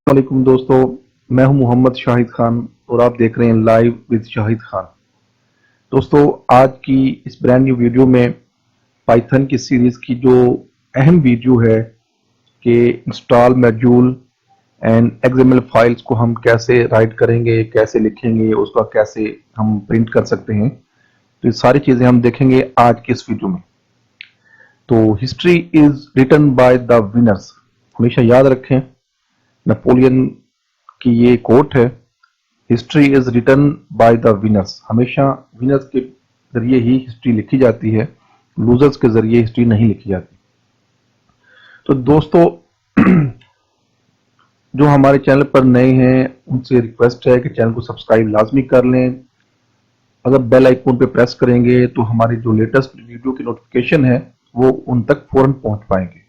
वालेकुम दोस्तों, मैं हूं मोहम्मद शाहिद खान और आप देख रहे हैं लाइव विद शाहिद खान। दोस्तों, आज की इस ब्रांड न्यू वीडियो में पाइथन की सीरीज की जो अहम वीडियो है कि install module and XML files को हम कैसे राइट करेंगे, कैसे लिखेंगे, उसका कैसे हम प्रिंट कर सकते हैं, तो ये सारी चीजें हम देखेंगे आज की इस वीडियो में। तो history is written by the winners, हमेशा याद रखें, नेपोलियन की ये कोट है, history is written by the winners. हमेशा विनर्स के जरिए ही हिस्ट्री लिखी जाती है, लूजर्स के जरिए हिस्ट्री नहीं लिखी जाती। तो दोस्तों, जो हमारे चैनल पर नए हैं उनसे रिक्वेस्ट है कि चैनल को सब्सक्राइब लाजमी कर लें। अगर बेल आइकन पे प्रेस करेंगे तो हमारी जो लेटेस्ट वीडियो की नोटिफिकेशन है वो उन तक फौरन पहुंच पाएंगे।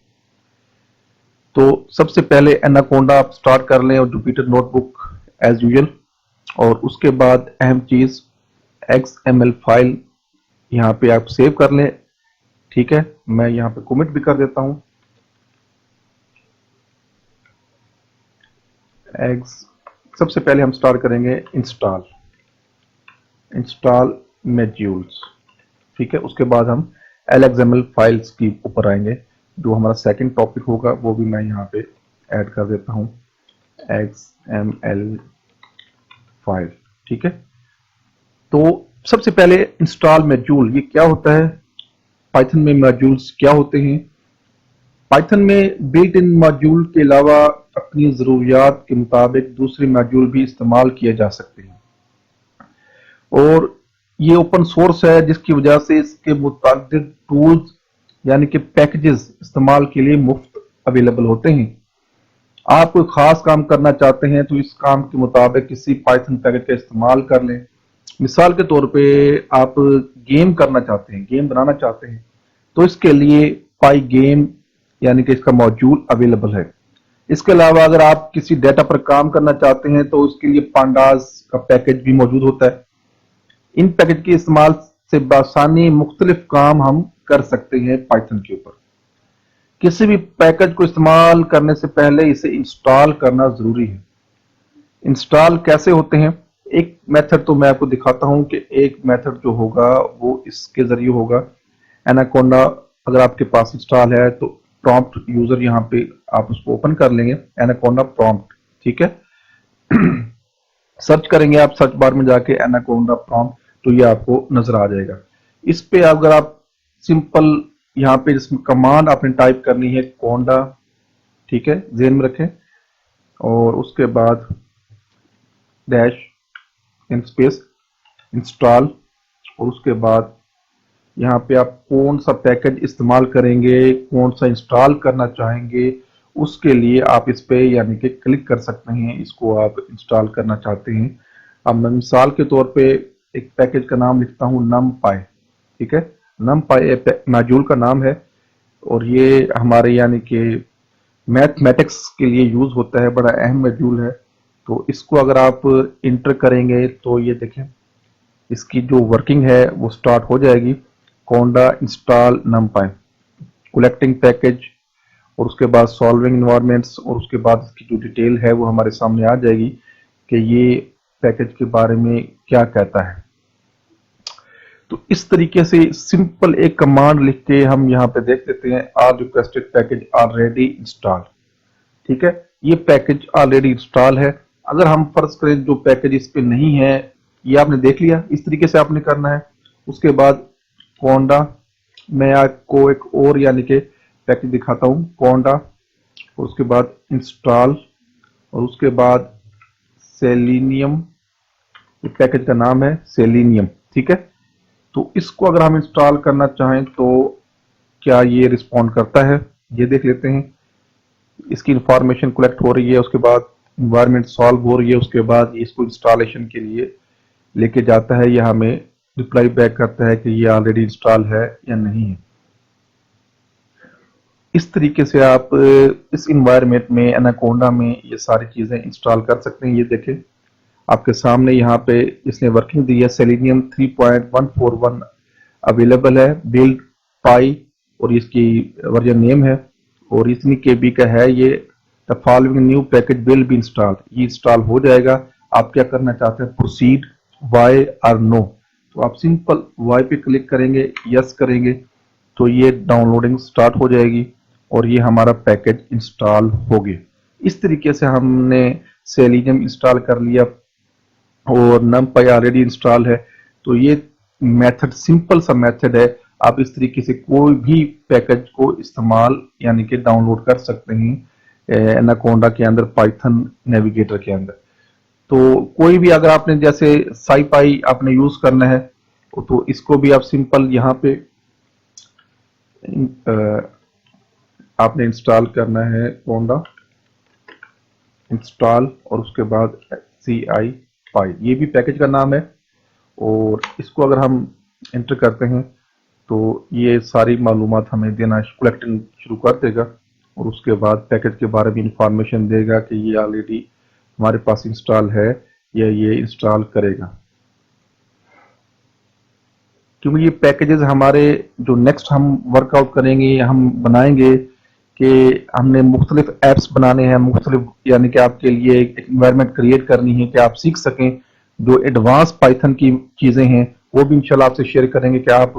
तो सबसे पहले एनाकोंडा आप स्टार्ट कर लें और जुपिटर नोटबुक एज यूजुअल, और उसके बाद अहम चीज XML फाइल यहाँ पे आप सेव कर लें। ठीक है, मैं यहाँ पे कमेंट भी कर देता हूँ। सबसे पहले हम स्टार्ट करेंगे इंस्टॉल मॉड्यूल्स। ठीक है, उसके बाद हम LXML फाइल्स की ऊपर आएंगे। जो हमारा सेकंड टॉपिक होगा वो भी मैं यहाँ पे ऐड कर देता हूँ, XML फाइल। ठीक है, तो सबसे पहले इंस्टॉल मॉड्यूल ये क्या होता है, पाइथन में मॉड्यूल्स क्या होते हैं। पाइथन में बिल्ट इन मॉड्यूल के अलावा अपनी ज़रूरियात के मुताबिक दूसरे मॉड्यूल भी इस्तेमाल किए जा सकते हैं, और ये ओपन सोर्स है जिसकी वजह से इसके मुताबिक टूल्स यानी कि पैकेजेस इस्तेमाल के लिए मुफ्त अवेलेबल होते हैं। आप कोई खास काम करना चाहते हैं तो इस काम के मुताबिक किसी पाइथन पैकेज का इस्तेमाल कर लें। मिसाल के तौर पे आप गेम करना चाहते हैं, गेम बनाना चाहते हैं, तो इसके लिए पाई गेम यानी कि इसका मॉड्यूल अवेलेबल है। इसके अलावा अगर आप किसी डेटा पर काम करना चाहते हैं तो उसके लिए पांडास का पैकेज भी मौजूद होता है। इन पैकेज के इस्तेमाल से बासानी मुख्तलिफ काम हम कर सकते हैं पाइथन के ऊपर। किसी भी पैकेज को इस्तेमाल करने से पहले इसे इंस्टॉल करना जरूरी है। इंस्टॉल कैसे होते हैं, एक मेथड तो मैं आपको दिखाता हूं कि एक मेथड जो होगा वो इसके जरिए होगा। एनाकोंडा अगर आपके पास इंस्टॉल है तो प्रॉम्प्ट यूजर यहाँ पे आप उसको ओपन कर लेंगे, एनाकोंडा प्रॉम्प्ट। ठीक है, सर्च करेंगे आप सर्च बार में जाके एनाकोंडा प्रॉम्प्ट, तो ये आपको नजर आ जाएगा। इस पे अगर आप सिंपल यहाँ पे जिसमें कमांड आपने टाइप करनी है कोंडा, ठीक है, ज़हन में रखें, और उसके बाद डैश इन स्पेस इंस्टॉल, और उसके बाद यहाँ पे आप कौन सा पैकेज इस्तेमाल करेंगे, कौन सा इंस्टॉल करना चाहेंगे, उसके लिए आप इस पे यानी कि क्लिक कर सकते हैं। इसको आप इंस्टॉल करना चाहते हैं। अब मैं मिसाल के तौर पे एक पैकेज का नाम लिखता हूँ numpy। ठीक है, numpy मॉड्यूल का नाम है, और ये हमारे यानी कि मैथमेटिक्स के लिए यूज होता है, बड़ा अहम मॉड्यूल है। तो इसको अगर आप इंटर करेंगे तो ये देखें इसकी जो वर्किंग है वो स्टार्ट हो जाएगी। कोंडा इंस्टॉल numpy कलेक्टिंग पैकेज, और उसके बाद सॉल्विंग इन्वायरमेंट्स, और उसके बाद इसकी जो डिटेल है वो हमारे सामने आ जाएगी कि ये पैकेज के बारे में क्या कहता है। तो इस तरीके से सिंपल एक कमांड लिख के हम यहाँ पे देख देते हैं are requested package already install. ठीक है, ये पैकेज ऑलरेडी इंस्टॉल है। अगर हम फर्ज करें जो पैकेज इस पे नहीं है, ये आपने देख लिया, इस तरीके से आपने करना है। उसके बाद कोंडा, मैं आपको एक और यानी कि पैकेज दिखाता हूँ, कोंडा, और उसके बाद इंस्टॉल, और उसके बाद सेलिनियम, पैकेज का नाम है सेलिनियम। ठीक है, तो इसको अगर हम इंस्टॉल करना चाहें तो क्या ये रिस्पॉन्ड करता है, ये देख लेते हैं। इसकी इंफॉर्मेशन कलेक्ट हो रही है, उसके बाद इन्वायरमेंट सॉल्व हो रही है, उसके बाद इसको इंस्टॉलेशन के लिए लेके जाता है, यह हमें रिप्लाई बैक करता है कि ये ऑलरेडी इंस्टॉल है या नहीं है। इस तरीके से आप इस इन्वायरमेंट में एनाकोंडा में ये सारी चीजें इंस्टॉल कर सकते हैं। ये देखें आपके सामने यहाँ पे इसने वर्किंग दी है, सेलेनियम 3.141 अवेलेबल है, बिल्ड पाई, और इसकी वर्जन नेम है, और इतनी केबी का है ये। The following new package will be installed, ये इंस्टॉल हो जाएगा। आप क्या करना चाहते हैं, प्रोसीड, वाई और नो। तो आप सिंपल वाई पे क्लिक करेंगे, यस करेंगे, तो ये डाउनलोडिंग स्टार्ट हो जाएगी और ये हमारा पैकेज इंस्टॉल हो गया। इस तरीके से हमने सेलिनियम इंस्टॉल कर लिया और numpy ऑलरेडी इंस्टॉल है। तो ये मेथड सिंपल सा मेथड है, आप इस तरीके से कोई भी पैकेज को इस्तेमाल यानी कि डाउनलोड कर सकते हैं एनाकोंडा के अंदर, पाइथन नेविगेटर के अंदर। तो कोई भी अगर आपने जैसे साईपाई आपने यूज करना है तो इसको भी आप सिंपल यहाँ पे आपने इंस्टॉल करना है कोंडा इंस्टॉल, और उसके बाद CI पाई, ये भी पैकेज का नाम है। और इसको अगर हम एंटर करते हैं तो ये सारी मालूमात हमें देना कलेक्टिंग शुरू कर देगा, और उसके बाद पैकेज के बारे में इंफॉर्मेशन देगा कि ये ऑलरेडी हमारे पास इंस्टॉल है या ये इंस्टॉल करेगा। क्योंकि ये पैकेजेस हमारे जो नेक्स्ट हम वर्कआउट करेंगे, हम बनाएंगे कि हमने मुख्तलिफ ऐप्स बनाने हैं, मुख्तलिफ यानी कि आपके लिए एक इन्वायरमेंट क्रिएट करनी है कि आप सीख सकें। जो एडवांस पाइथन की चीज़ें हैं वो भी इंशाल्लाह आपसे शेयर करेंगे कि आप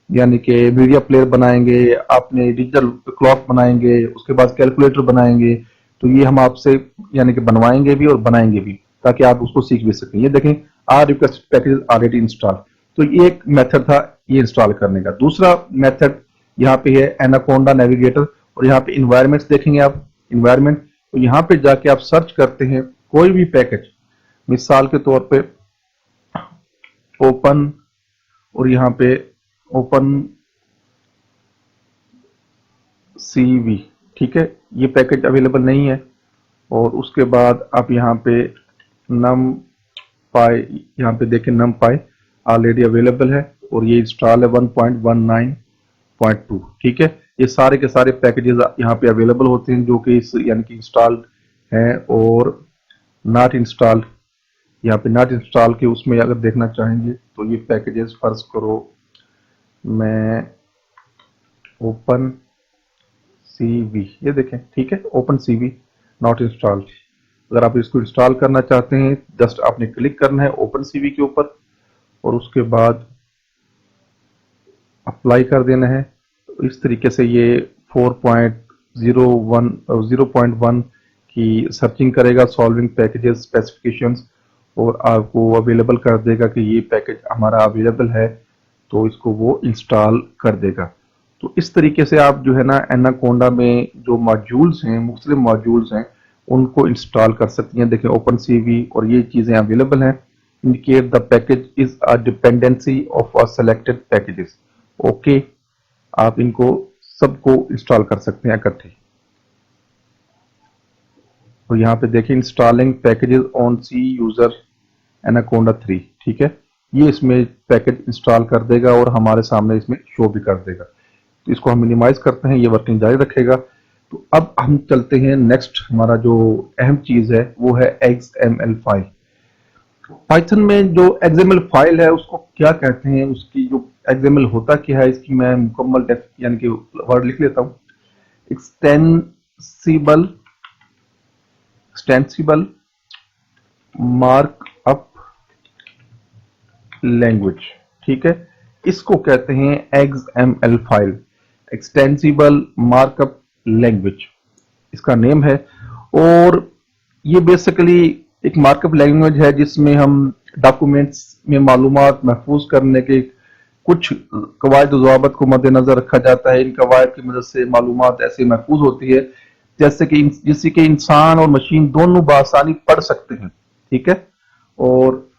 यानी कि मीडिया प्लेयर बनाएंगे, आपने डिजिटल क्लॉक बनाएंगे, उसके बाद कैलकुलेटर बनाएंगे। तो ये हम आपसे यानी कि बनवाएंगे भी और बनाएंगे भी, ताकि आप उसको सीख भी सकें। ये देखें, are request package already install. तो ये एक मेथड था ये इंस्टॉल करने का। दूसरा मेथड यहाँ पे है एनाकोंडा नेविगेटर, और यहाँ पे इन्वायरमेंट्स देखेंगे आप, इन्वायरमेंट, तो यहाँ पे जाके आप सर्च करते हैं कोई भी पैकेज, मिसाल के तौर पे ओपन, और यहाँ पे ओपन CV, ठीक है, ये पैकेज अवेलेबल नहीं है। और उसके बाद आप यहाँ पे नम पाई, यहाँ पे देखें नम पाई ऑलरेडी अवेलेबल है, और ये इंस्टॉल है 1.19.2, ठीक है। ये सारे के सारे पैकेजेस यहाँ पे अवेलेबल होते हैं जो कि इस यानी कि इंस्टॉल्ड हैं और नॉट इंस्टॉल्ड। यहाँ पे नॉट इंस्टॉल के उसमें अगर देखना चाहेंगे तो ये पैकेजेस फर्ज करो मैं ओपन CV, ये देखें, ठीक है, ओपन CV नॉट इंस्टॉल्ड। अगर आप इसको इंस्टॉल करना चाहते हैं जस्ट आपने क्लिक करना है ओपन CV के ऊपर, और उसके बाद अप्लाई कर देना है। तो इस तरीके से ये 0.1 की सर्चिंग करेगा, सॉल्विंग पैकेजेस स्पेसिफिकेशंस, और आपको अवेलेबल कर देगा कि ये पैकेज हमारा अवेलेबल है, तो इसको वो इंस्टॉल कर देगा। तो इस तरीके से आप जो है ना एनाकोंडा में जो मॉड्यूल्स हैं, मुख्तलिफ मॉड्यूल्स हैं, उनको इंस्टॉल कर सकती हैं। देखिए ओपन CV और ये चीज़ें अवेलेबल हैं। Indicate the package is a dependency of a selected packages, okay, आप इनको सबको इंस्टॉल कर सकते हैं इकट्ठे। तो यहाँ पे देखिए installing packages on C user anaconda 3, ठीक है, ये इसमें पैकेज इंस्टॉल कर देगा और हमारे सामने इसमें शो भी कर देगा। तो इसको हम मिनिमाइज करते हैं, ये वर्किंग जारी रखेगा। तो अब हम चलते हैं नेक्स्ट, हमारा जो अहम चीज है वो है XML फाइल। पाइथन में जो XML फाइल है उसको क्या कहते हैं, उसकी जो XML होता क्या है, इसकी मैं मुकम्मल यानी कि वर्ड लिख लेता हूँ। एक्सटेंसिबल एक्सटेंसिबल मार्कअप लैंग्वेज, ठीक है, इसको कहते हैं XML file, extensible markup language इसका नेम है। और ये बेसिकली एक मार्कअप लैंग्वेज है जिसमें हम डॉक्यूमेंट्स में मालूमात महफूज करने के कुछ कवायद ज़वाबत को मद्देनजर रखा जाता है। इन कवायद की मदद से मालूमात ऐसे महफूज होती है जैसे कि जिससे कि इंसान और मशीन दोनों बआसानी पढ़ सकते हैं, ठीक है। और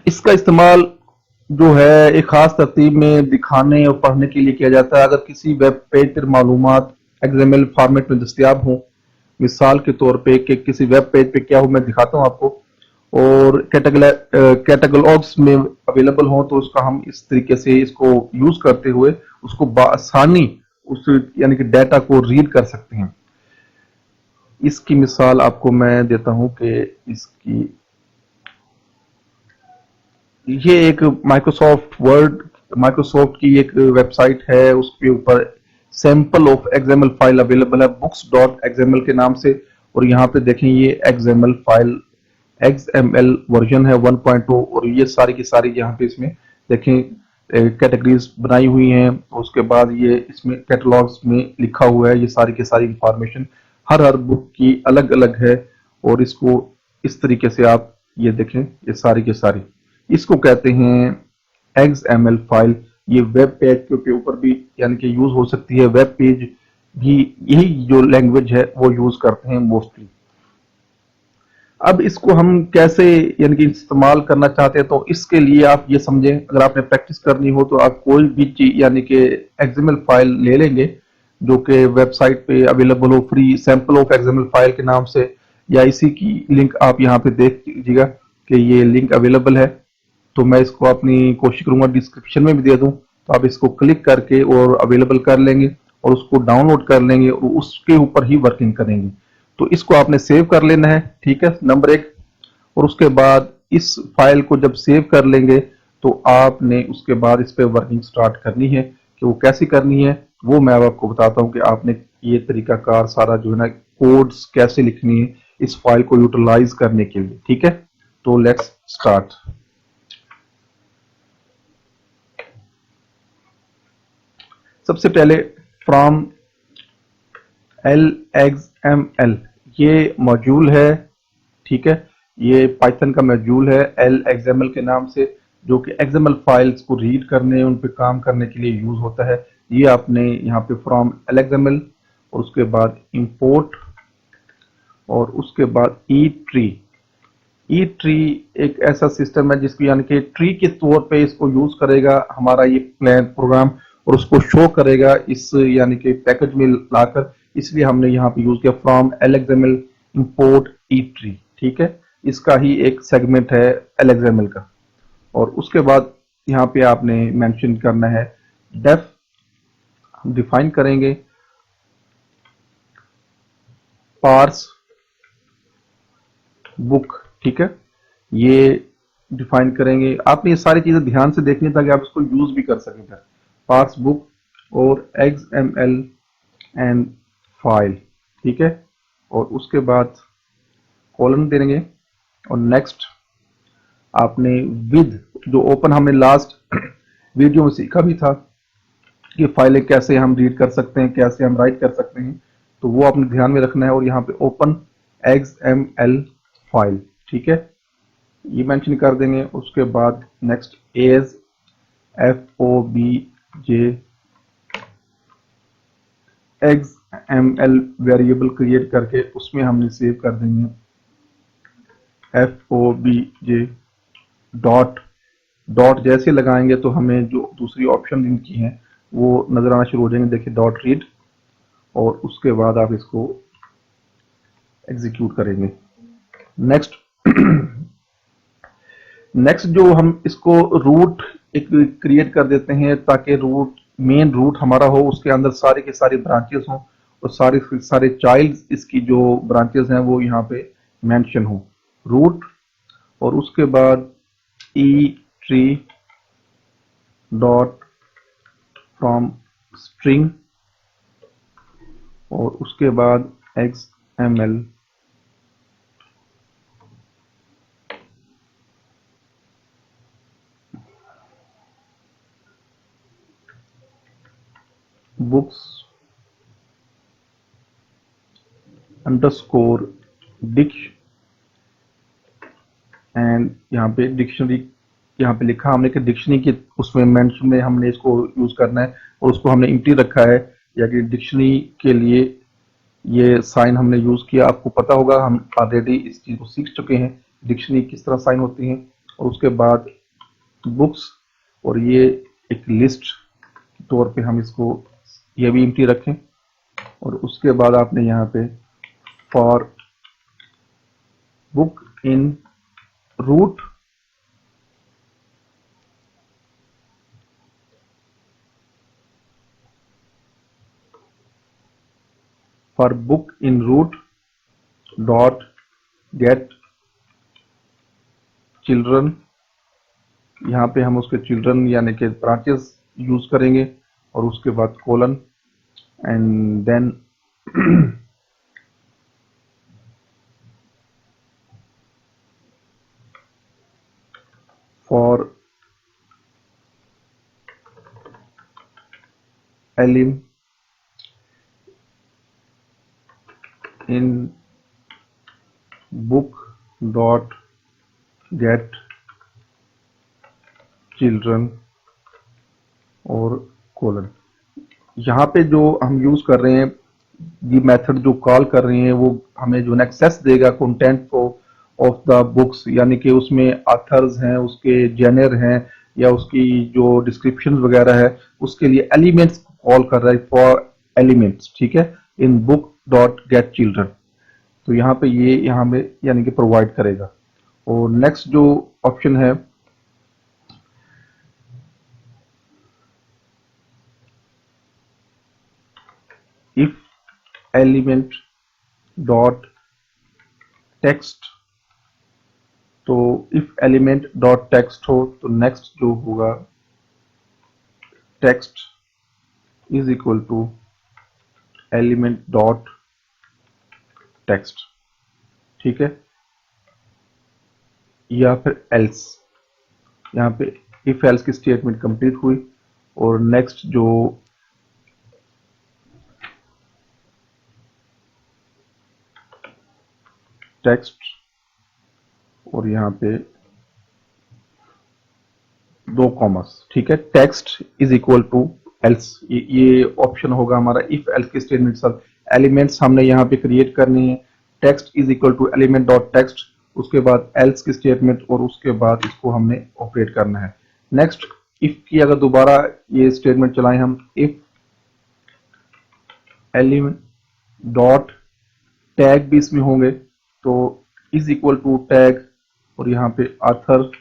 इसका इस्तेमाल जो है एक खास तरतीब में दिखाने और पढ़ने के लिए किया जाता है। अगर किसी वेब पेज पर मालूमात XML फॉर्मेट में दस्तियाब हों, मिसाल के तौर पे कि किसी वेब पेज पे क्या हो मैं दिखाता हूं आपको, और कैटलॉग्स में अवेलेबल हो, तो उसका हम इस तरीके से इसको यूज करते हुए उसको बआसानी उस यानी कि डाटा को रीड कर सकते हैं। इसकी मिसाल आपको मैं देता हूं कि इसकी ये एक माइक्रोसॉफ्ट वर्ड माइक्रोसॉफ्ट की एक वेबसाइट है, उसके ऊपर sample of XML file available है बुक्स डॉट एक्सएमएल के नाम से। और यहाँ पे देखें ये एक्सएमएल फाइल XML वर्जन है 1.2 और ये सारी की सारी यहाँ पे इसमें देखें कैटेगरीज बनाई हुई हैं। उसके बाद ये इसमें कैटलॉग्स में लिखा हुआ है, ये सारी की सारी इंफॉर्मेशन हर हर बुक की अलग अलग है। और इसको इस तरीके से आप ये देखें, ये सारी की सारी इसको कहते हैं XML फाइल। ये वेब पेज के ऊपर भी यानी कि यूज हो सकती है, वेब पेज भी यही जो लैंग्वेज है वो यूज करते हैं मोस्टली। अब इसको हम कैसे यानी कि इस्तेमाल करना चाहते हैं, तो इसके लिए आप ये समझें, अगर आपने प्रैक्टिस करनी हो तो आप कोई भी चीज यानी कि एक्सएमएल फाइल ले लेंगे जो कि वेबसाइट पे अवेलेबल हो, free sample of XML file के नाम से, या इसी की लिंक आप यहाँ पे देख लीजिएगा कि ये लिंक अवेलेबल है। तो मैं इसको अपनी कोशिश करूंगा डिस्क्रिप्शन में भी दे दूं, तो आप इसको क्लिक करके और अवेलेबल कर लेंगे और उसको डाउनलोड कर लेंगे और उसके ऊपर ही वर्किंग करेंगे। तो इसको आपने सेव कर लेना है, ठीक है, नंबर एक। और उसके बाद इस फाइल को जब सेव कर लेंगे तो आपने उसके बाद इस पे वर्किंग स्टार्ट करनी है। कि वो कैसी करनी है वो मैं अब आपको बताता हूँ कि आपने ये तरीकाकार सारा जो है ना कोड्स कैसे लिखनी है इस फाइल को यूटिलाइज करने के लिए, ठीक है। तो लेट्स स्टार्ट। सबसे पहले फ्रॉम LXML ये मॉड्यूल है, ठीक है। ये पाइथन का मॉड्यूल है LXML के नाम से, जो कि XML फाइल्स को रीड करने उन पे काम करने के लिए यूज होता है। ये आपने यहाँ पे फ्रॉम LXML और उसके बाद इंपोर्ट और उसके बाद ई ट्री। ई ट्री एक ऐसा सिस्टम है जिसको यानी कि ट्री के तौर पे इसको यूज करेगा हमारा ये प्लान प्रोग्राम और उसको शो करेगा इस यानी कि पैकेज में लाकर। इसलिए हमने यहाँ पे यूज किया from LXML import E tree, ठीक है। इसका ही एक सेगमेंट है LXML का। और उसके बाद यहाँ पे आपने मेंशन करना है डेफ, हम डिफाइन करेंगे पार्स बुक, ठीक है। ये डिफाइन करेंगे, आपने ये सारी चीजें ध्यान से देखनी ताकि आप इसको यूज भी कर सकें। पार्स बुक और XML एंड फाइल, ठीक है। और उसके बाद कॉलन देंगे और नेक्स्ट आपने विद जो ओपन हमने लास्ट वीडियो में सीखा भी था कि फाइलें कैसे हम रीड कर सकते हैं, कैसे हम राइट कर सकते हैं, तो वो आपने ध्यान में रखना है। और यहाँ पे ओपन XML फाइल, ठीक है, ये मेंशन कर देंगे। उसके बाद next as FOBJ XML variable create करके उसमें हमने सेव कर देंगे FOBJ डॉट। डॉट जैसे लगाएंगे तो हमें जो दूसरी ऑप्शन इनकी हैं वो नजर आना शुरू हो जाएंगे, देखिए डॉट रीड। और उसके बाद आप इसको एग्जीक्यूट करेंगे। नेक्स्ट नेक्स्ट जो हम इसको रूट एक क्रिएट कर देते हैं ताकि रूट मेन रूट हमारा हो, उसके अंदर सारे के सारे ब्रांचेस हों और सारे सारे चाइल्ड इसकी जो ब्रांचेस हैं वो यहाँ पे मेंशन हो रूट। और उसके बाद ई ट्री डॉट फ्रॉम स्ट्रिंग और उसके बाद XML बुक्स अंडरस्कोर डिक्श एंड यहाँ पे डिक्शनरी, यहाँ पे लिखा हमने कि डिक्शनरी के उसमें मेंशन में हमने इसको यूज करना है और उसको हमने एम्प्टी रखा है। या कि डिक्शनरी के लिए ये साइन हमने यूज किया, आपको पता होगा हम ऑलरेडी इस चीज को सीख चुके हैं डिक्शनरी किस तरह साइन होती है। और उसके बाद बुक्स और ये एक लिस्ट के तौर पे हम इसको ये भी एम्प्टी रखें। और उसके बाद आपने यहाँ पे for book in root for book in root dot get children यहाँ पे हम उसके चिल्ड्रन यानी कि ब्रांचेस यूज करेंगे और उसके बाद colon and then for elim in book dot get children और कोलन। यहाँ पे जो हम यूज कर रहे हैं, ये मेथड जो कॉल कर रहे हैं वो हमें जो एक्सेस देगा कंटेंट को ऑफ द बुक्स, यानी कि उसमें ऑथर्स हैं, उसके जेनर हैं, या उसकी जो डिस्क्रिप्शन वगैरह है, उसके लिए एलिमेंट्स कॉल कर रहा है फॉर एलिमेंट्स, ठीक है, in book dot get children. तो यहाँ पे ये यहाँ में यानी कि प्रोवाइड करेगा। और नेक्स्ट जो ऑप्शन है, इफ एलिमेंट डॉट टेक्स्ट, तो इफ एलिमेंट डॉट टेक्स्ट हो तो नेक्स्ट जो होगा text is equal to element dot text, ठीक है, या फिर एल्स। यहाँ पे इफ एल्स की स्टेटमेंट कंप्लीट हुई और नेक्स्ट जो टेक्स्ट और यहाँ पे दो कॉमर्स, ठीक है, text is equal to else, ये ऑप्शन होगा हमारा इफ एल्स की स्टेटमेंट सब एलिमेंट्स हमने यहाँ पे क्रिएट करने हैं, text is equal to element dot text, उसके बाद एल्स की स्टेटमेंट और उसके बाद इसको हमने ऑपरेट करना है। नेक्स्ट इफ की अगर दोबारा ये स्टेटमेंट चलाएं हम, इफ एलिमेंट डॉट टैग भी इसमें होंगे तो इज इक्वल टू टैग और यहाँ पे author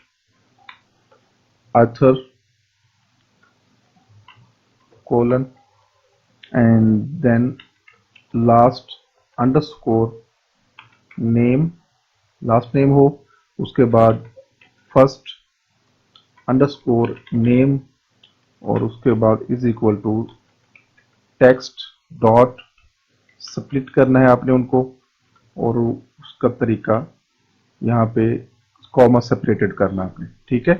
author colon and then last underscore name, last name हो, उसके बाद फर्स्ट अंडरस्कोर नेम और उसके बाद is equal to text dot, split करना है आपने उनको और उसका तरीका यहाँ पे कॉमा सेपरेटेड करना आपने, ठीक है।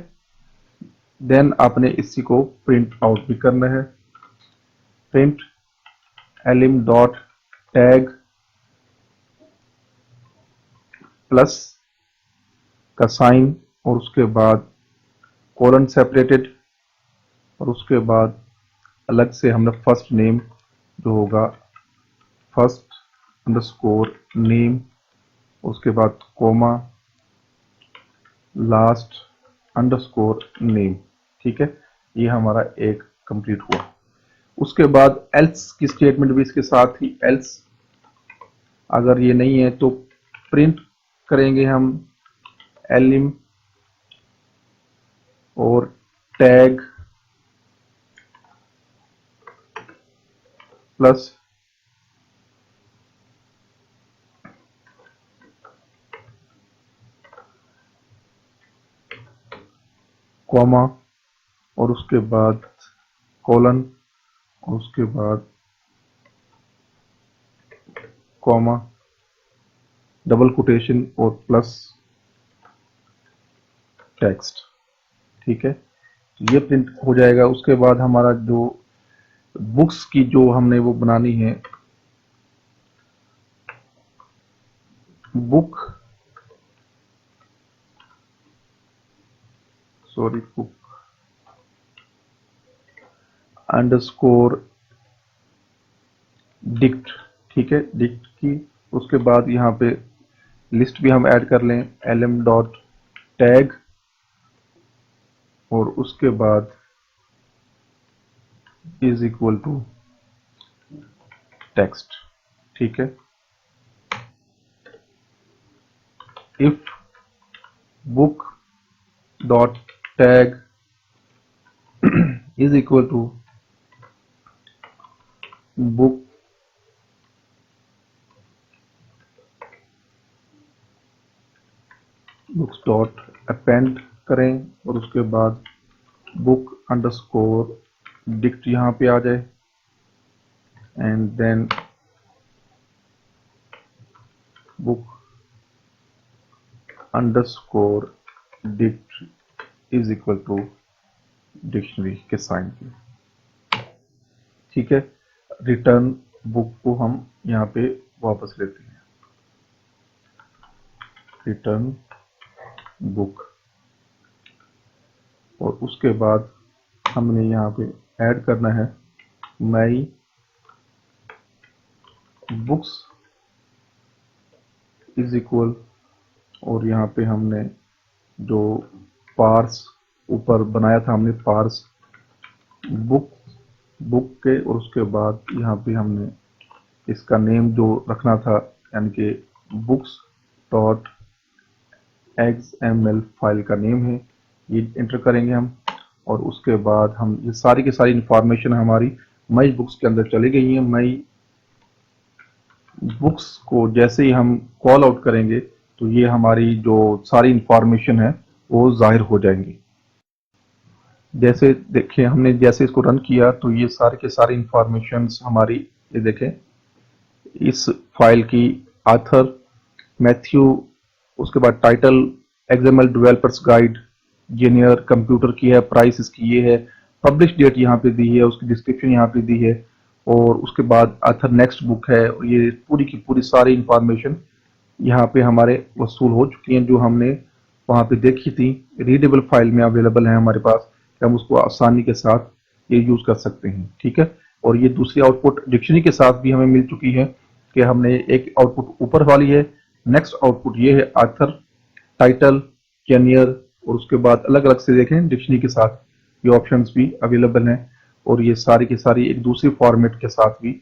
देन आपने इसी को प्रिंट आउट भी करना है, प्रिंट एलिम डॉट टैग प्लस का साइन और उसके बाद कोलन सेपरेटेड और उसके बाद अलग से हमने फर्स्ट नेम जो होगा फर्स्ट अंडरस्कोर नेम, उसके बाद कोमा लास्ट अंडरस्कोर नेम, ठीक है, ये हमारा एक कंप्लीट हुआ। उसके बाद एल्स की स्टेटमेंट भी इसके साथ ही, एल्स अगर ये नहीं है तो प्रिंट करेंगे हम एलिम और टैग प्लस कॉमा और उसके बाद कोलन और उसके बाद कॉमा डबल कोटेशन और प्लस टेक्स्ट, ठीक है, ये प्रिंट हो जाएगा। उसके बाद हमारा जो बुक्स की जो हमने वो बनानी है, book sorry book underscore dict, ठीक है, डिक्ट की, उसके बाद यहाँ पे लिस्ट भी हम ऐड कर लें एलएम डॉट टैग और उसके बाद इज इक्वल टू टेक्स्ट, ठीक है, if book dot tag is equal to book books dot append करें और उसके बाद बुक अंडरस्कोर डिक्ट यहाँ पे आ जाए and then book underscore dict is equal to dictionary के साइन के। ठीक है, रिटर्न बुक को हम यहाँ पे वापस लेते हैं, रिटर्न बुक, और उसके बाद हमने यहाँ पे ऐड करना है माई बुक्स इज इक्वल, और यहाँ पे हमने जो पार्स ऊपर बनाया था हमने पार्स बुक के, और उसके बाद यहाँ पे हमने इसका नेम जो रखना था यानी कि बुक्स डॉट XML फाइल का नेम है, ये एंटर करेंगे हम। और उसके बाद हम ये सारी की सारी इंफॉर्मेशन हमारी माई बुक्स के अंदर चली गई है। माई बुक्स को जैसे ही हम कॉल आउट करेंगे तो ये हमारी जो सारी इंफॉर्मेशन है वो जाहिर हो जाएंगी। जैसे देखें हमने जैसे इसको रन किया तो ये सारे के सारे इंफॉर्मेशन हमारी, ये देखें इस फाइल की ऑथर मैथ्यू, उसके बाद title XML developers guide, junior computer की है, प्राइस इसकी ये है, पब्लिश डेट यहाँ पे दी है, उसकी डिस्क्रिप्शन यहाँ पे दी है, और उसके बाद ऑथर नेक्स्ट बुक है। ये पूरी की पूरी सारी इंफॉर्मेशन यहाँ पे हमारे वसूल हो चुकी हैं जो हमने वहाँ पे देखी थी, रीडेबल फाइल में अवेलेबल है हमारे पास कि हम उसको आसानी के साथ ये यूज कर सकते हैं। ठीक है, और ये दूसरी आउटपुट डिक्शनरी के साथ भी हमें मिल चुकी है कि हमने एक आउटपुट ऊपर वाली है, नेक्स्ट आउटपुट ये है ऑथर, टाइटल, जेनियर, और उसके बाद अलग अलग से देखें डिक्शनरी के साथ ये ऑप्शंस भी अवेलेबल हैं, और ये सारी की सारी एक दूसरी फॉर्मेट के साथ भी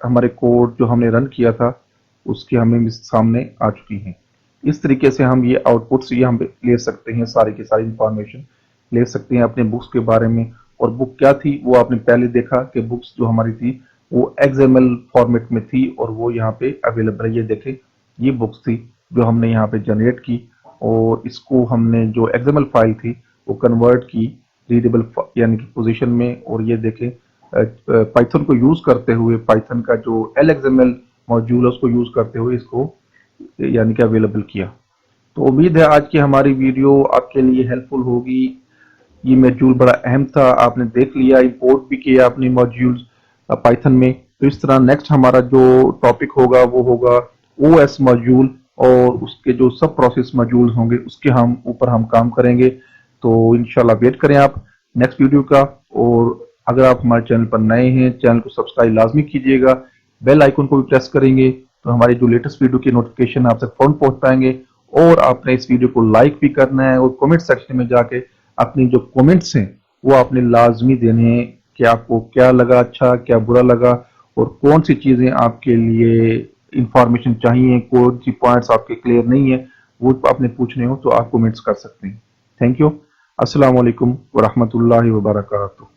हमारे कोड जो हमने रन किया था उसकी हमें सामने आ चुकी हैं। इस तरीके से हम ये आउटपुट्स ये हम ले सकते हैं, सारी की सारी इंफॉर्मेशन ले सकते हैं अपने बुक्स के बारे में। और बुक क्या थी वो आपने पहले देखा कि बुक्स जो हमारी थी वो XML फॉर्मेट में थी और वो यहाँ पे अवेलेबल है। ये देखें ये बुक्स थी जो हमने यहाँ पे जनरेट की, और इसको हमने जो XML फाइल थी वो कन्वर्ट की रीडेबल यानी कि पोजीशन में। और ये देखें पाइथन को यूज करते हुए, पाइथन का जो LXML मॉड्यूल है उसको यूज करते हुए इसको यानी कि अवेलेबल किया। तो उम्मीद है आज की हमारी वीडियो आपके लिए हेल्पफुल होगी। ये मॉड्यूल बड़ा अहम था, आपने देख लिया, इंपोर्ट भी किया अपने मॉड्यूल्स पाइथन में। तो इस तरह नेक्स्ट हमारा जो टॉपिक होगा वो होगा OS मॉड्यूल, और उसके जो सब प्रोसेस मॉड्यूल होंगे उसके हम ऊपर हम काम करेंगे। तो इंशाल्लाह वेट करें आप नेक्स्ट वीडियो का। और अगर आप हमारे चैनल पर नए हैं, चैनल को सब्सक्राइब लाजमी कीजिएगा, बेल आइकन को भी प्रेस करेंगे तो हमारी जो लेटेस्ट वीडियो के नोटिफिकेशन आप तक फौरन पहुंच पाएंगे। और आपने इस वीडियो को लाइक भी करना है, और कमेंट सेक्शन में जाके अपनी जो कमेंट्स हैं वो आपने लाजमी देने हैं कि आपको क्या लगा अच्छा, क्या बुरा लगा, और कौन सी चीजें आपके लिए इंफॉर्मेशन चाहिए, कौन सी पॉइंट्स आपके क्लियर नहीं है, वो आपने पूछने हो तो आप कमेंट्स कर सकते हैं। Thank you. अस्सलाम वालेकुम व रहमतुल्लाहि व बरकातुहू।